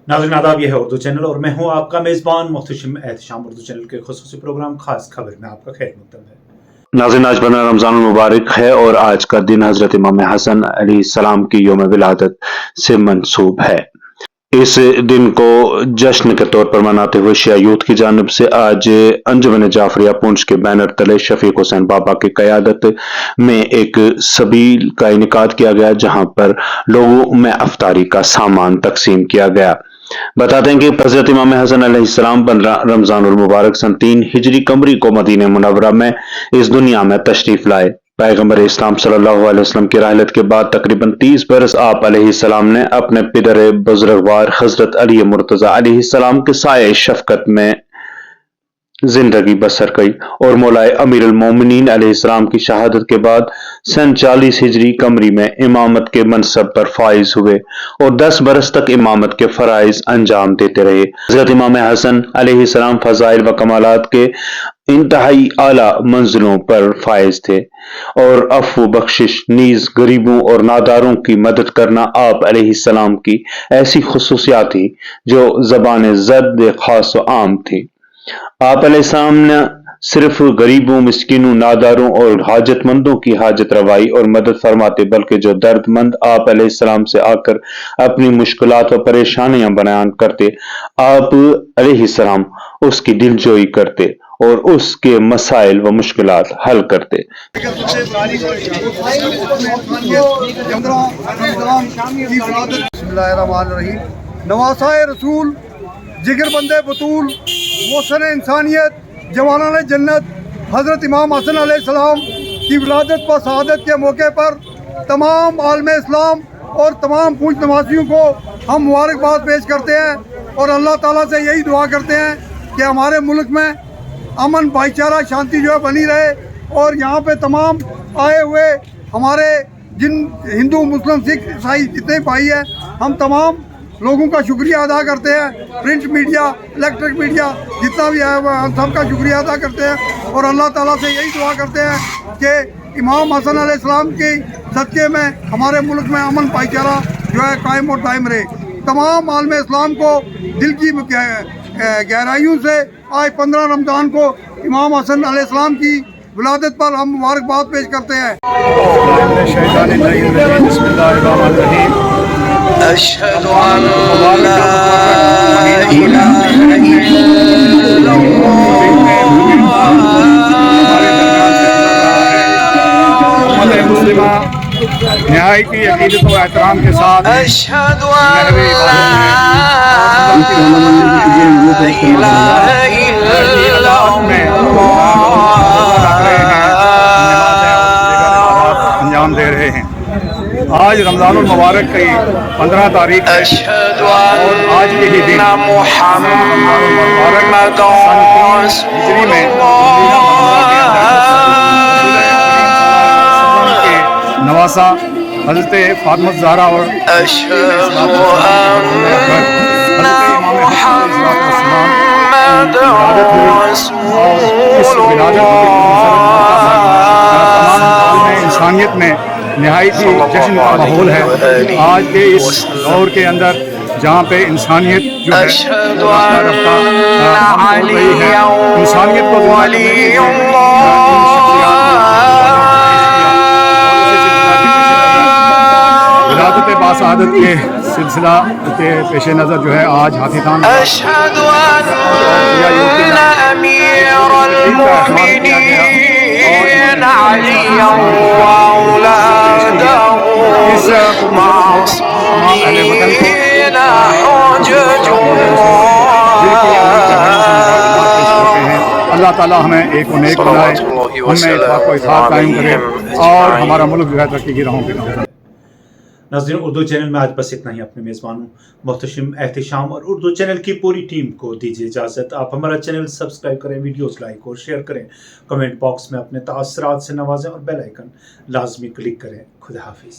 नाज़रीन आदाब, यह है उर्दू चैनल और मैं हूं आपका मेज़बान मोहतशिम एहतशाम। उर्दू चैनल के खुसूसी प्रोग्राम खास खबर में आपका खैर मकदम है। नाज़रीन, आज 15 रमज़ान मुबारक है और आज का दिन हज़रत इमाम हसन अलैहिस्सलाम की यौम विलादत से मंसूब है। इस दिन को जश्न के तौर पर मनाते हुए शिया यूथ की जानिब से आज अंजुमन जाफरिया पुंछ के बैनर तले शफीक हुसैन बाबा की क़यादत में एक सबील का इनेकाद किया गया, जहां पर लोगों में अफ्तारी का सामान तकसीम किया गया। बताते हैं कि हज़रत इमाम हसन अलैहिस्सलाम 15 रमज़ान मुबारक सन 3 हिजरी कमरी को मदीना मुनव्वरा में इस दुनिया में तशरीफ लाए। पैगम्बर इस्लाम सल्लल्लाहु अलैहि वसल्लम की रहलत के बाद तकरीबन 30 बरस आप अलैहिस्सलाम ने अपने पिदर बुजुर्गवार हज़रत अली मुर्तज़ा अलैहिस्सलाम के साये शफ़क़त में जिंदगी बसर की और मौलाए अमीरुल मोमिनीन अलैहिस्सलाम की शहादत के बाद सन 40 हिजरी कमरी में इमामत के मनसब पर फाइज हुए और 10 बरस तक इमामत के फराइज अंजाम देते रहे। हज़रत इमाम हसन अलैहिस्सलाम फ़ज़ाइल व कमालात के इंतहाई आला मंजिलों पर फाइज थे और अफ़्व बख्शिश नीज गरीबों और नादारों की मदद करना आप अलैहिस्सलाम की ऐसी खुसूसियात थी जो ज़बान ज़द खास व आम थी। आप अलैहिस्सलाम ने सिर्फ गरीबों, मिस्किनों, नादारों और हाजतमंदों की हाजत रवाई और मदद फरमाते, बल्कि जो दर्दमंद आप अलैहिस्सलाम से आकर अपनी मुश्किलात व परेशानियां बयान करते, आप अलैहिस्सलाम उसकी दिलजोई करते और उसके मसाइल व मुश्किलात हल करते। नवासाए रसूल, जिगर बंदे बतूल, मोहसन इंसानियत, जवानान जन्नत हज़रत इमाम हसन अलैहिस्सलाम की विलादत व शहादत के मौके पर तमाम आलमे इस्लाम और तमाम पूंछ नवासियों को हम मुबारकबाद पेश करते हैं और अल्लाह ताला से यही दुआ करते हैं कि हमारे मुल्क में अमन, भाईचारा, शांति जो है बनी रहे और यहाँ पे तमाम आए हुए हमारे जिन हिंदू, मुस्लिम, सिख, ईसाई जितने भाई हैं, हम तमाम लोगों का शुक्रिया अदा करते हैं। प्रिंट मीडिया, इलेक्ट्रिक मीडिया जितना भी है हम सब का शुक्रिया अदा करते हैं और अल्लाह ताला से यही दुआ करते हैं कि इमाम हसन अलैहिस्सलाम के सदक़े में हमारे मुल्क में अमन, भाईचारा जो है कायम और दायम रहे। तमाम आलम इस्लाम को दिल की गहराइयों से आज 15 रमज़ान को इमाम हसन अलैहिस्सलाम की विलादत पर हम मुबारकबाद पेश करते हैं। अशहदु अल्ला इलाहा इल्लल्लाह निहायती अक़ीदत व एहतराम के साथ अशहदु अल्ला इलाहा इल्लल्लाह अंजाम दे रहे हैं। आज रमज़ानुल मुबारक की 15 तारीख है और आज के ही दिन हिजरी में नवासा हज़रत फातिमा ज़हरा और इंसानियत में निहायती जश्न का माहौल है। आज के इस दौर के अंदर जहाँ पे इंसानियत जो है इंसानियत को विलादत बासआदत के सिलसिला के पेश नज़र जो है आज हाथीदान अल्लाह ताला हमें एक और नेक बनाए, हमें इत्तेफाक व इत्तेहाद कायम करे और हमारा मुल्क जो है तरक्की की राहों पे रहे। नाज़रीन, उर्दू चैनल में आज बस इतना ही। अपने मेज़बान मोहतशिम एहतशाम और उर्दू चैनल की पूरी टीम को दीजिए इजाज़त। आप हमारा चैनल सब्सक्राइब करें, वीडियोस लाइक और शेयर करें, कमेंट बॉक्स में अपने तासरात से नवाजें और बेल आइकन लाजमी क्लिक करें। खुदा हाफिज़।